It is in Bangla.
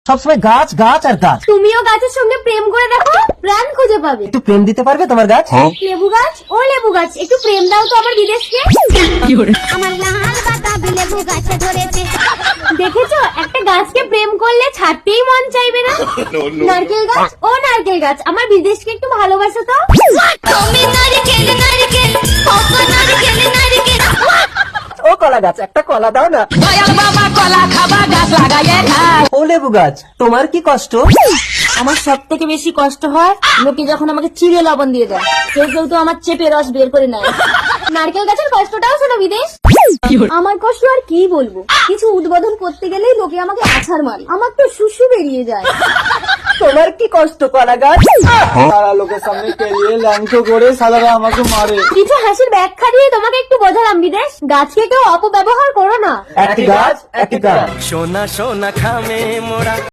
সবসময় গাছ গাছ আর গাছ। তুমিও গাছের সঙ্গে প্রেম করে দেখো, প্রাণ খুঁজে পাবে। একটু প্রেম দিতে পারবে তোমার গাছ? লেবু গাছ, ও লেবু গাছ, একটু প্রেম দাও তো আমার বিদেশকে। আমার লাল বাতাবি লেবু গাছে ধরেছে। দেখেছো, একটা গাছকে প্রেম করলে ছাড়তেই মন চাইবে না। নারকেল গাছ, ও নারকেল গাছ, আমার বিদেশকে একটু ভালোবাসো তো। তুমি নারকেল নারকেল, ওগো নারকেল নারকেল। ও কলা গাছ, একটা কলা দাও না। বাবা কলা খাবা গাছ লাগাইয়ে খায়। ও লেবু গাছ, তোমার কি কষ্ট? আমার সব থেকে বেশি কষ্ট হয় লোকে যখন আমাকে চিড়ে লবণ দিয়ে দেয়, কেউ তো আমার চেপে রস বের করে নেয়। নারকেল গাছের কষ্টটাও শোনো বিদেশ। আমার কষ্ট আর কি বলবো, কিছু উদ্বোধন করতে গেলেই লোকে আমাকে আছাড় মারে, আমার তো শুশু বেরিয়ে যায়। তোমার কি কষ্ট কলা গাছ? সারা লোকের সামনে পেরিয়ে ল্যাংটো করে সালারা আমাকে মারে। কিছু হাসির ব্যাখ্যা দিয়ে তোমাকে একটু বোঝালাম বিদেশ, গাছকে কেউ অপব্যবহার করো না। একটি গাছ একটি গাছ। সোনা সোনা খামে মোড়া।